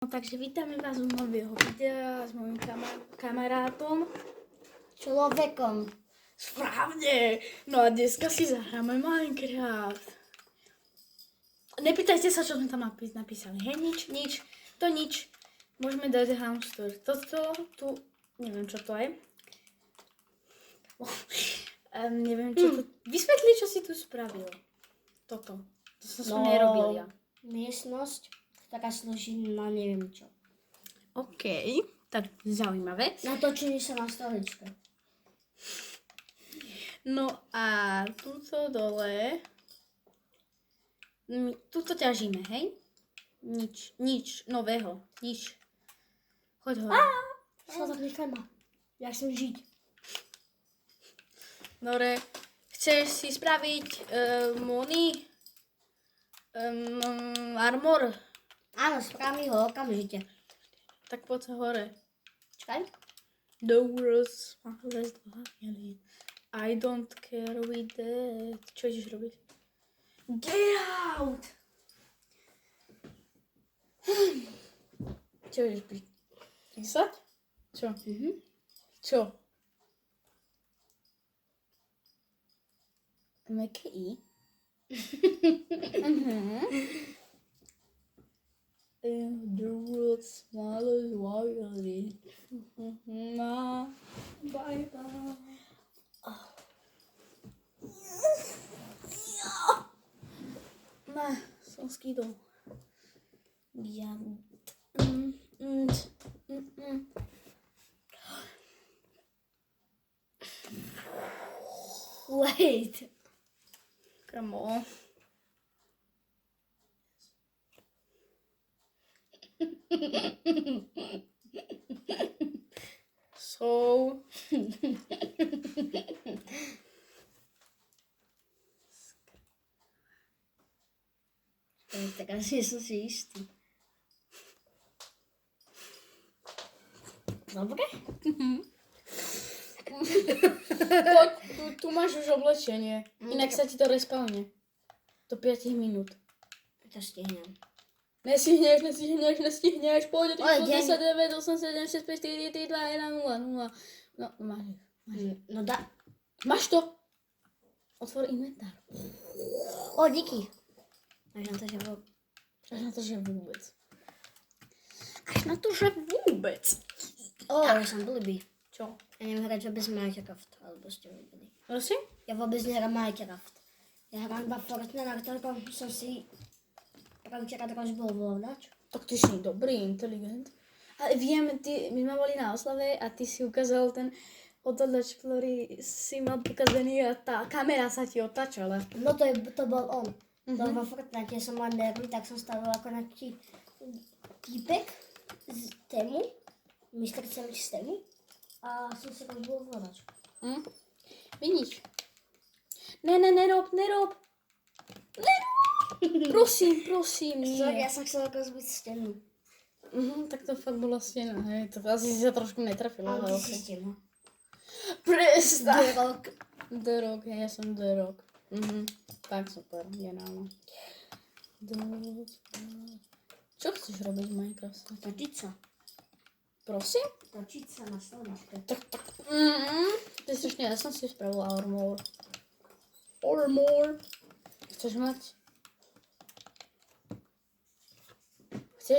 No, takže vítame vás u nového videa s mojím kamarátom. Človekom. Správne! No a dneska si zahráme Minecraft. Nepýtajte sa, čo sme tam napísali. Hej, nič. To nič. Môžeme dať hamster. Toto, tu, neviem čo to je. Neviem čo to... Vysvetli, čo si tu spravil. Toto. To som nerobil ja. Miestnosť, taká slúži na neviem čo. OK, tak zaujímavé. Natočili sa na stoličke. No a tuto dole, tuto ťažíme, hej? Nič nového, nič. Choď hore. Čo tak nechaj ma. Ja chcem žiť. Dobre, chceš si spraviť armor? Áno, spraví ho okamžite. Tak poď sa hore. Čakaj. Doors, let's go. I don't care with that. Čo ideš robiť? Get out! Čo ideš písať? Čo? Čo? Meké I? The world's smallest violin. Bye bye. Som skýdol. Ja... Wait. Come on. So... Tak asi som si istý. Dobre? Poď, tu máš už oblečenie. Inak sa ti to respawne. Do 5 minút. To stihnem. Nestihneš. Poď, Ale 10, 9, 8, 7, 6, 5, 4, 3, 2, 1, 0. No, máš. No dá. Máš to? Otvor inventár. O, díky. Až na to, že vôbec. Až na to, že vôbec. Ja som blbý. Čo? Ja neviem hrať vôbec Minecraft, alebo ste vedeli. Prosím? Ja vôbec nehrám Minecraft. Ja hrám iba Fortnite, na ktorom som si prvýkrát rozbil vlodač. Tak ty si dobrý, inteligent. Ale viem, my sme boli na oslave a ty si ukázal ten otáčač, ktorý si mal pokazený a tá kamera sa ti otáčala. No to bol on. To vo Fortnite som mal nervy, tak som stavil ako nejaký týpek z tému, Mr. Celý z tému a som si rozbil vlodač. Vidíš? Nerob. Prosím, nie. Sorry, ja som chcel rozbiť stenu. Tak to fakt bola stena, hej. To asi si sa trošku netrafila, ale Ale ty okej. si stenu. Prestaň. The Rock. The Rock, ja som The Rock. Tak super, geniálne. Čo chceš robiť v Minecrafte? Točiť sa. Prosím? Točiť sa na stoličke. Ty strašne, ja som si spravil armor. Chceš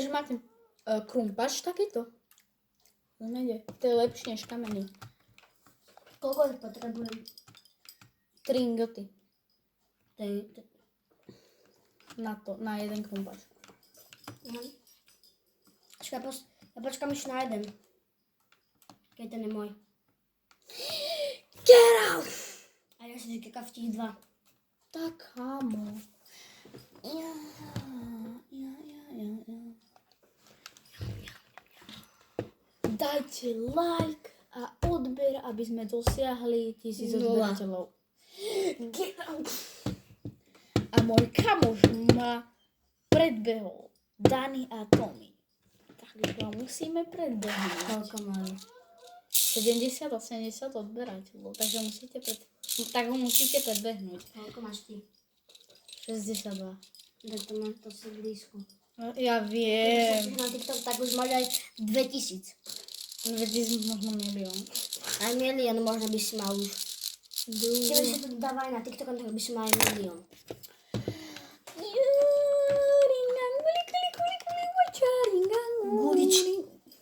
mať krumpač takýto? Znamená, to je lepšie než kameny. Koľko potrebujem? 3 ingoty To je... na jeden krumpač. Čakaj, ja počkám ešte na jeden. Keď ten je môj. Get out! A ja si vykekám v tých dva. Tak, kámo. Ja. Dajte like a odber, aby sme dosiahli 1000 odberateľov. Get out! A môj kamoš ma predbehol. Dani a Tommy. Takže ho musíme predbehnúť. Koľko majú? 70 a 70 odberateľov. Takže ho musíte predbehnúť. Koľko máš ty? 62. Tak to máš to si blízko. Ja viem. Na TikTok, tak už máš aj 2000. 2000, možno milión. Aj milión možno by si mal už. Keby si to dávaj na TikTok, tak by si mal aj milión.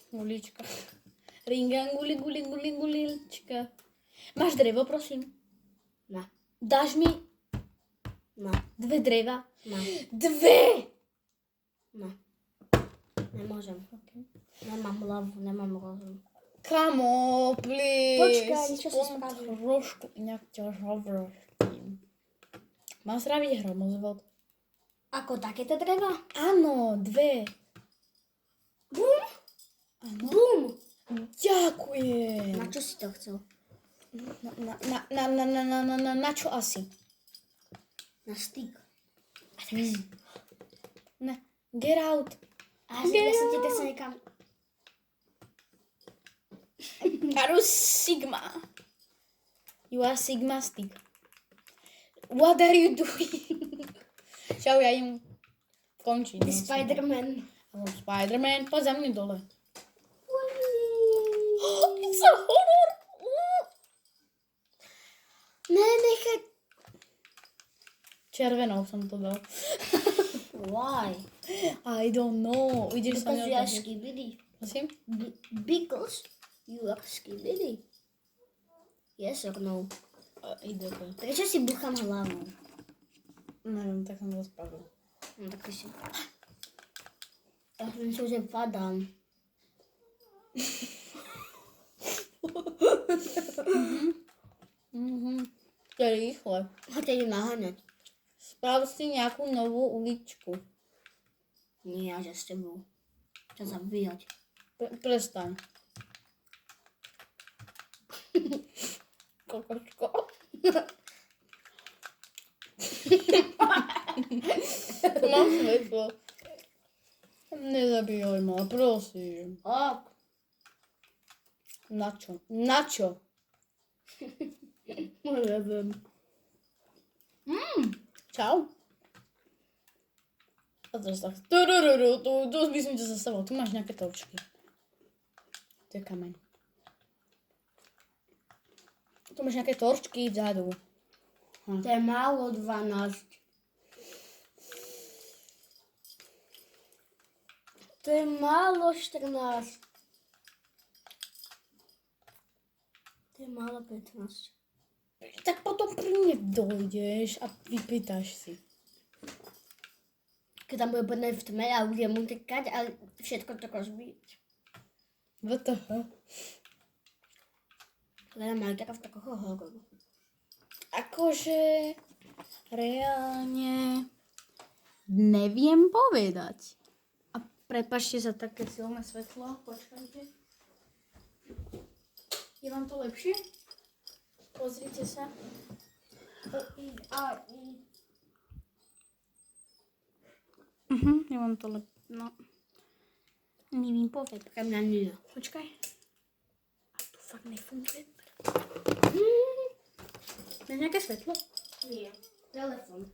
Gulička. Ringanguli, guli, guli, gulička. Máš drevo, prosím? No. Dáš mi No. 2 dreva? No. 2! No. Nemôžem. Nemám hlavu, nemám rozum. Kamo, please. Počkaj, niečo si aspoň spravím. trošku inak ťa zavraždím. Mám zdraviť hromozvod? Ako takéto dreva? Áno, 2. Bum! Áno. Bum! Ďakujem. Na čo si to chcel? Na čo asi? Na styk. Na get out. A ja som ti tak sa nekam... Karus Sigma. You are Sigma stick. What are you doing? Čau, ja im končím. Ty Spider-Man. Spider-Man, poď za mňa dole. It's a horror. Nechaj. Červenou som to dal. Why? I don't know. Ideš sa Because you are mňa skibidi. Prosím? Because you are skibidi. Yes or no? Ide to. Prečo si buchám hlavou? Neviem, tak som to spravil. No tak ty si... Ja som myslel, že padám. To je rýchle. A teď ju naháňať. Sprav si nejakú novú uličku. Nie, ja že s tebou. Čo zabíjať. Prestaň. Kokočko. Mám svetlo. Nezabíjaj ma, prosím. Ok. Na čo? Na čo? Neviem. Čau. A teraz tak. Tu by som ťa zastavil. Tu máš nejaké torčky. To je kameň. Tu máš nejaké torčky vzadu. To je málo 12. To je málo 14. To je málo 15. Tak potom pri mne dojdeš a vypýtaš si. Keď tam bude podne v tme a budem utekať a všetko to rozbiť. VTH. Ale mali taká v takého hororu. Akože reálne neviem povedať. A prepáčte za také silné svetlo. Počkajte. Je vám to lepšie? Pozrite sa. Je vám to lepšie. No. Nevím povedať. Pre mňa nie. Počkaj. A tu fakt nefunguje. Je nejaké svetlo? Nie. Telefon.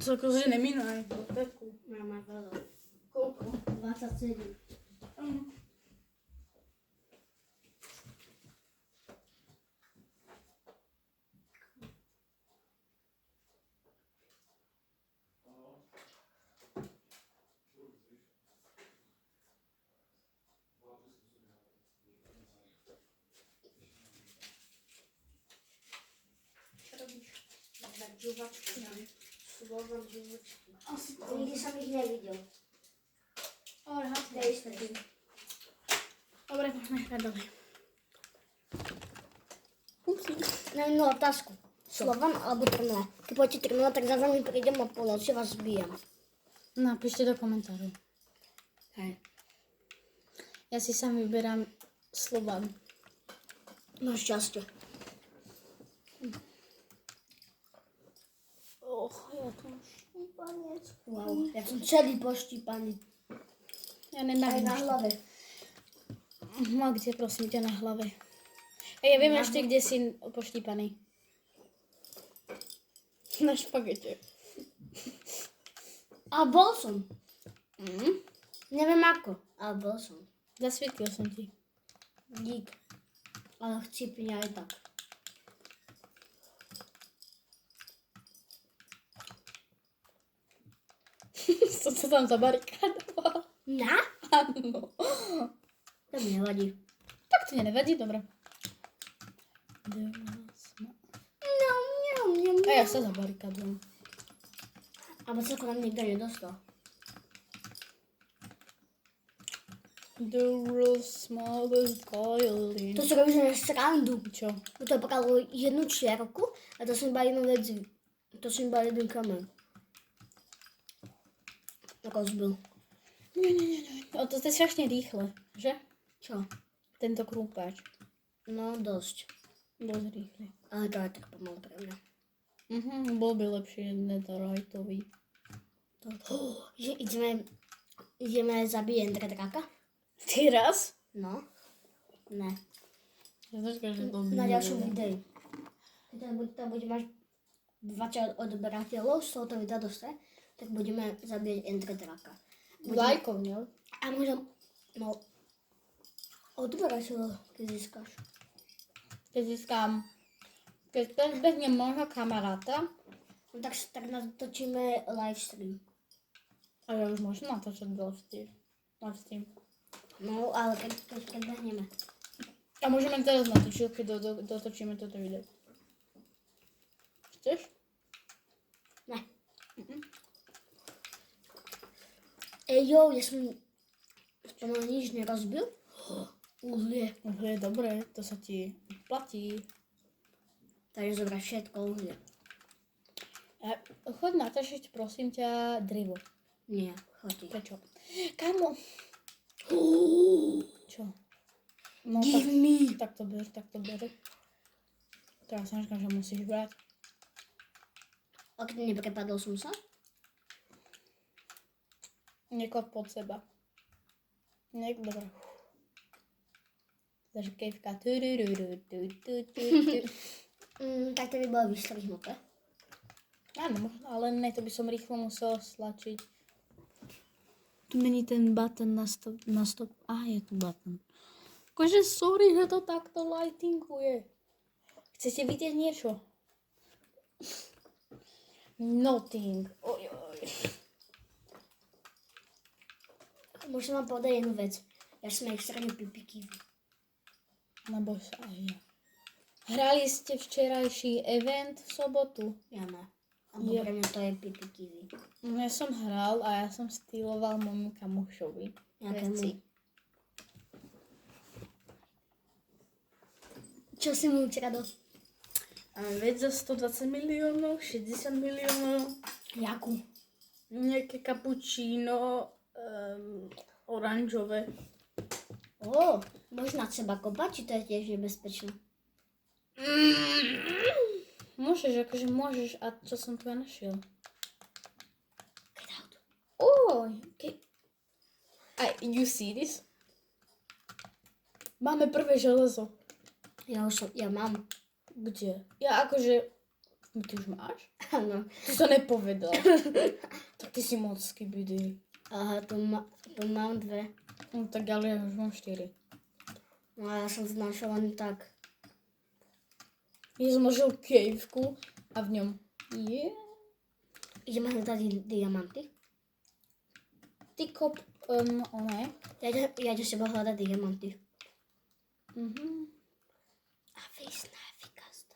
To akože nemínaj. Máme veľa. Koľko? 27. Žuvačky. Slovom žuvačky. Nikdy som ich nevidel. To je isté. Dobre, môžeme hrať ďalej. Na jednu otázku. Slovan alebo Trnava? Keď pôjdete Trnava, tak za vami prídem a po noci vás zbijam. Napíšte do komentárov. Hej. Ja si sám vyberám Slovan. No šťastie. Ja tu mám štípanec. Wow, ja som celý poštípaný. Ja Aj nenávim na hlave. No kde, prosím ťa, na hlave? Ja viem ešte, kde si poštípaný. Na špagete. A bol som. Neviem ako, ale bol som. Zasvietil som ti. Dík. Ale chcípne aj tak. Som sa tam zabarikádovala. Na? Áno. To mi nevadí. Tak to nevadí, dobre. A ja sa zabarikadujem. Abo sa k nám nikto nedostal. The world's smallest violin. To si robíš na srandu. Čo? To pokalo jednu čiarku a to som iba jednu vec. To som iba jeden kamen. Rozbil. Nie. To je strašne rýchle, že? Čo? Tento krúpač. No dosť. Dosť rýchle. Ale to je tak pomalu pre mňa. Bol by lepšie netheriteový. Že ideme zabiť Ender Draka? Ty raz? No. Ne. Ja začkám, že to Na ďalšom videu. Keď tam bude mať 20 odberateľov z tohoto videa dostane, tak budeme zabíjať Ender Draka. Lajkov, ne? A môžem, no, odberateľov, keď získaš. Keď získam, keď bezbehnem môjho kamaráta, No tak natočíme livestream. a ja už môžem natočiť livestream. No, ale keď behneme. A môžeme teraz natočiť, keď dotočíme toto video. Chceš? Ne. Jo, ja som pomaly nič nerozbil. Uhlie. Uhlie je dobré, to sa ti platí. Takže zobrať všetko uhlie. Choď natočiť, prosím ťa, drevo. Nie, chodí. Prečo? Kámo. Čo? No Give me. tak to ber. Teraz som říkám, že musíš brať. A keď neprepadol som sa? Niekop pod seba. Dobre. Takže kejvka. Tak to by bolo vystrihnuté. Áno, ale ne, to by som rýchlo musel stlačiť. Tu není ten button na stop. Je tu button. Akože sorry, že to takto lightinguje. Chcete vidieť niečo? Nothing. Ojoj. Môžem vám povedať jednu vec. Ja som extrémne pipiky. Neboj sa aj ja. Hrali ste včerajší event v sobotu? Ja ne. Alebo pre mňa to je pipiky. Ja som hral a ja som styloval môjmu kamošovi. Veci. Čo si mu včera dal? Vec za 120 miliónov, 60 miliónov. Jakú? Nejaké cappuccino, oranžové. Môžeš nad seba kopať, či to je tiež nebezpečné? Môžeš, akože môžeš. A čo som tu ja našiel? Get out. You see this? Máme prvé železo. Ja mám. Kde? Ja akože... Ty už máš? Áno. To sa nepovedal. Tak ty si moc skibidi. Aha, tu mám 2. No tak ale ja už mám 4. No a ja som znašel len tak. Ja som našiel kejvku a v ňom Ideme hľadať diamanty. Ty kop, one. Ja idem s tebou hľadať diamanty. A výsna efikás.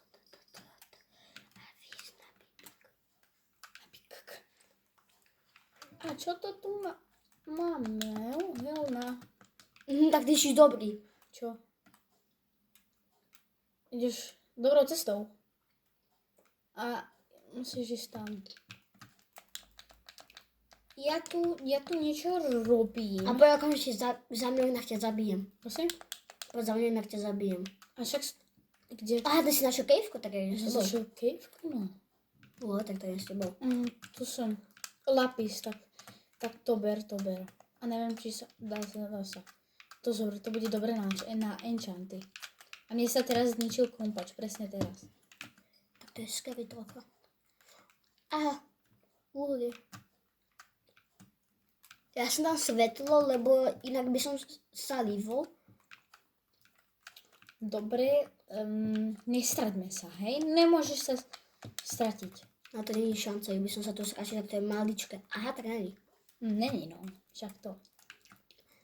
A výsna Pipik. A čo to tu máme? Helna. Tak ty si dobrý. Čo? Ideš dobrou cestou. A musíš ísť tam. Ja tu niečo robím. A poď okamžite za mňou, inak ťa zabijem. Prosím? Poď za mňou, inak ťa zabijem. A však... Kde? Aha, ty si našiel kejvku, tak ja idem s tebou. Našiel kejvku, no. Tak to idem s tebou. Tu som. Lapis, tak to ber. A neviem, či sa dá sa. To zober, to bude dobre na enchanty. A mne sa teraz zničil kompač, presne teraz. Tak to je scary trocha. Aha, uhlie. Ja som dal svetlo, lebo inak by som sa líval. Dobre, nestraťme sa, hej? Nemôžeš sa stratiť. Na to není šanca, by som sa tu skračil, tak to je maličké. Aha, tak není. Není, no. Však to.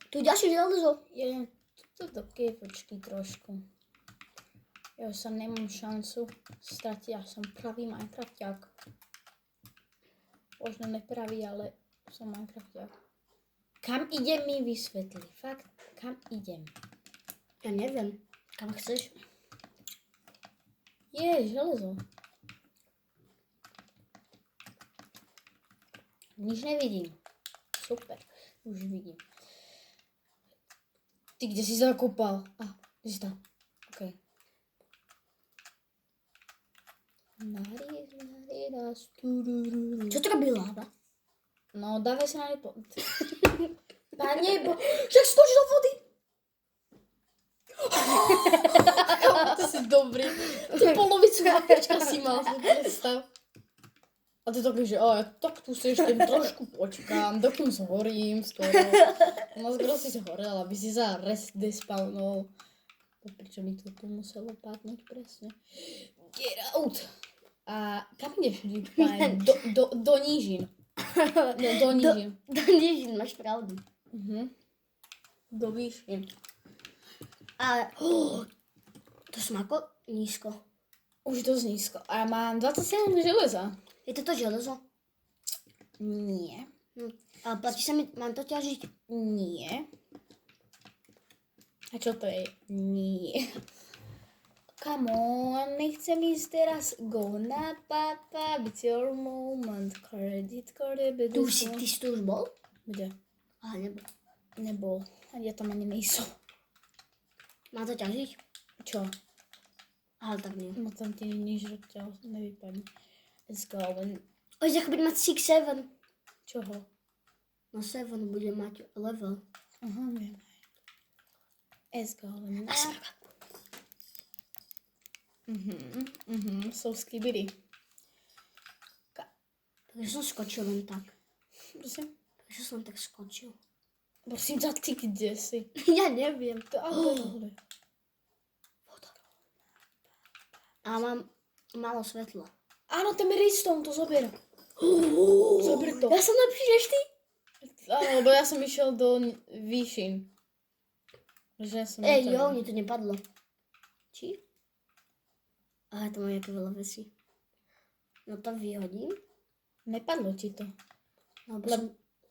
Tu je ďalšie železo. Je to také, počkej trošku. Ja sa nemám šancu stratiť, ja som pravý Minecrafťák. Možno nepravý, ale som Minecrafťák. Kam idem mi vysvetli? Fakt, kam idem? Ja neviem. Kam chceš? Je, železo. Nič nevidím. Super, už vidím. Ty kde si zakopal? Kde si tam? OK. Čo to robí láva? No, dávaj sa na nepo... Pane, však skoč do vody! Ty si dobrý. Ty polovicu mapička si mal, si predstav. A ty také, že tak tu si ešte trošku počkám, dokým zhorím skoro. No skoro si zhorel, aby si sa despawnol. Prečo mi to tu muselo padnúť presne? Get out! A kam ideš? Do nížin. Do nížin. Do nížin, máš pravdu. Do výšin. Ale to som ako nízko. Už dosť nízko. A ja mám 27 železa. Je toto železo? Nie. Ale platí sa mi, mám to ťažiť? Nie. A čo to je? Nie. Come on, nechcem ísť teraz. Go na papa, it's your moment. Credit card, Ty si tu už bol? Kde? Aha, nebol. Nebol. Ja tam ani nejsem. Má to ťažiť? Čo? Aha, tak nie. No tam ti nič odtiaľ nevypadne. Let's go. Oj, za bude mať 6-7. Čoho? No 7 bude mať level. Aha, viem. Let's go. So skibidi. Prečo som skočil len tak? Prosím? Prečo som tak skočil? Prosím ťa, ty kde si? Ja neviem. Voda. A mám málo svetla. Áno, ten redstone, to zober. Zober to. Ja som lepší než ty. Áno, lebo ja som išiel do výšin. Mne to nepadlo. Či? Aha, to mám nejaké veľa vecí. No to vyhodím. Nepadlo ti to.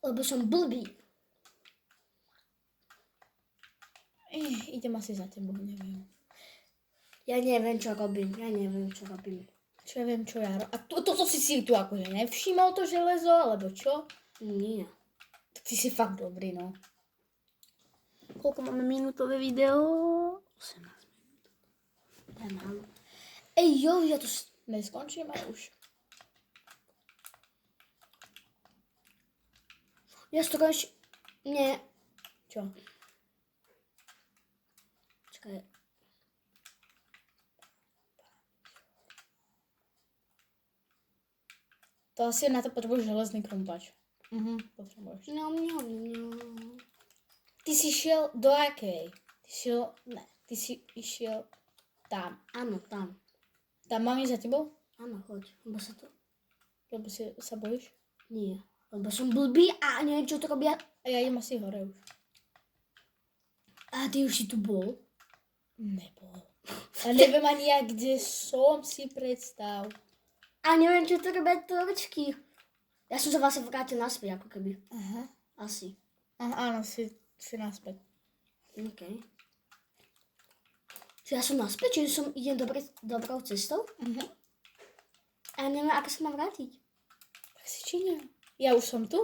Lebo som blbý. Idem asi za tebou, neviem. Ja neviem, čo robím. Čo ja viem, čo ja robím. A toto si tu akože nevšimol to železo, alebo čo? Nie. Tak ty si fakt dobrý, no. Koľko máme minútové video? 18 minút. To je málo. Ja to... Neskončíme už. Ja to končím... Nie. Čo? Čakaj. To asi na to potrebuješ železný krumpač. Potrebuješ. No. Ty si šiel do akej? Ty si išiel tam. Áno, tam. Tam mám ísť za tebou? Áno, choď. Lebo sa to... Lebo si sa bojíš? Nie. Lebo som blbý a neviem, čo to robia. A ja idem asi hore už. A ty už si tu bol? Nebol. A neviem ani ja, kde som, si predstav. A neviem, čo to robia torčky. Ja som sa vlastne vrátil naspäť, ako keby. Aha. Asi. Aha, áno, si naspäť. OK. Čiže ja som naspäť, čiže som idem dobrou cestou. A neviem, ako sa mám vrátiť. Tak si číňa. Ja už som tu?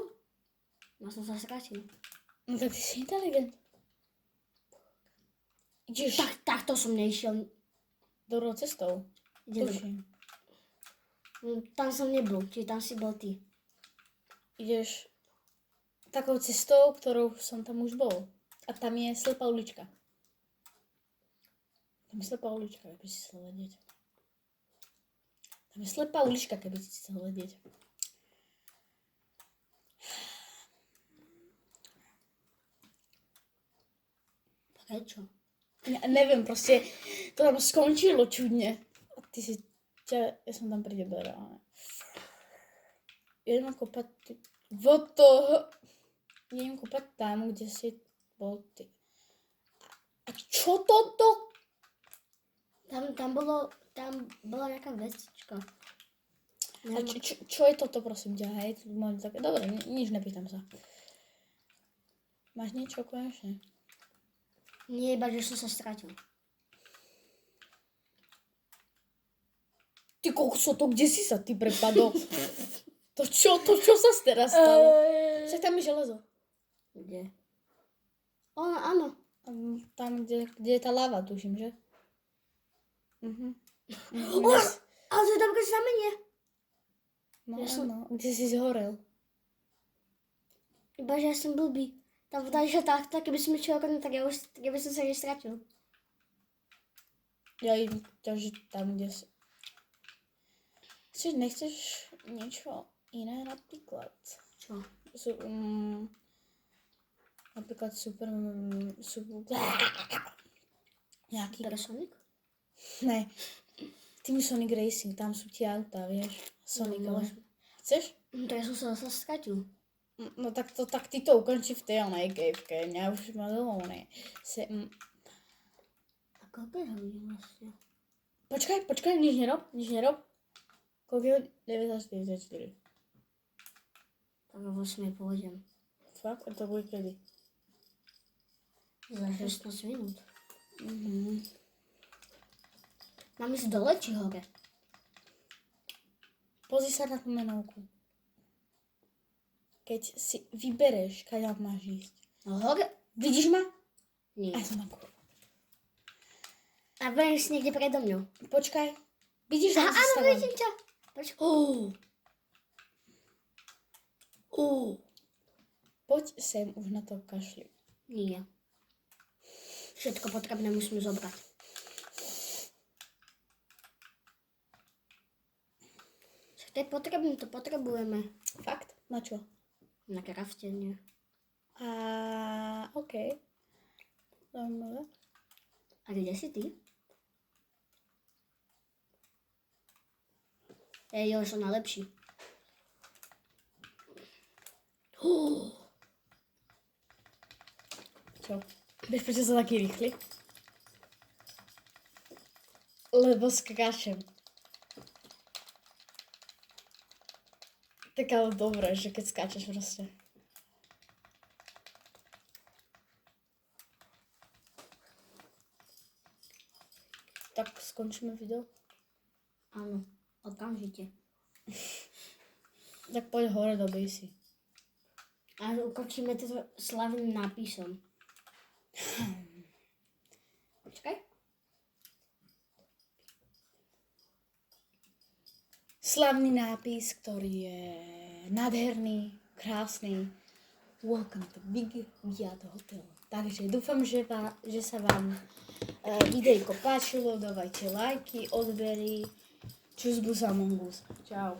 Ja som sa vrátil. No tak ty si inteligent. Ideš Takto som nešiel. dobrou cestou. Tuším. Tam som nebol, čiže tam si bol ty. Ideš takou cestou, ktorou som tam už bol. A tam je slepá ulička. Tam je slepá ulička, keby si chcel vedieť. Tam je slepá ulička, keby si chcel vedieť. Prečo? Ja neviem, proste to tam skončilo čudne. A ty si ja som tam pri tebe reálne. Idem kopať idem kopať tam, kde si bol ty. A čo toto? Tam bola nejaká vecička. A čo je toto, prosím ťa, hej? Dobre, nič nepýtam sa. Máš niečo konečne? Nie, iba, že som sa stratil. Ty kokso, to kde si sa ty prepadol? To čo sa teraz stalo? Však tam je železo. Kde? Áno. Tam, kde je tá lava, tuším, že? Ale to je tam keď znamenie. No Ja áno, kde si zhorel. Iba, že ja som blbý. Tam voda išla takto, keby som išiel okolo, tak ja by som sa nestratil. Ja idem ťažiť tam, kde si. Nechceš niečo iné napríklad? Čo? Napríklad super nejaký... Supersonic? Ne. Tým Sonic Racing, tam sú tie autá, vieš? Sonicové. môžem. Chceš? To ja som sa zase stratil. No tak ty to ukončí v tej onej kejvke. Mňa už má dovolené. A koľko je hodín vlastne? Počkaj, nič nerob. Koľko je? 9:44. Tak o 8 pôjdem. Fakt? A to bude kedy? Za 16 minút. Mhm. Mám ísť dole či hore? Pozri sa na tú menovku. Keď si vybereš, kaďa máš ísť. No hore? Vidíš ma? Nie. A ja som na kurva. A budem si niekde predo mňou. Počkaj. Vidíš, že Áno, vidím ťa. Počkaj. Poď sem, už na to kašli. Nie. Všetko potrebné musíme zobrať. To je potrebné, to potrebujeme. Fakt? Na čo? Na kraftenie. OK. Zaujímavé. A kde si ty? Ja som najlepší. Čo? Vieš, prečo som taký rýchly? Lebo skáčem. Tak ale dobré, že keď skáčeš proste. Tak skončíme video. Áno, okamžite. Tak poď hore do basy. A ukončíme to slavným nápisom. Počkaj. Slavný nápis, ktorý je nádherný, krásny. Welcome to Big Viat Hotel. Takže dúfam, že sa vám videjko páčilo. Dávajte lajky, odbery. Čus bus Among Us. Čau.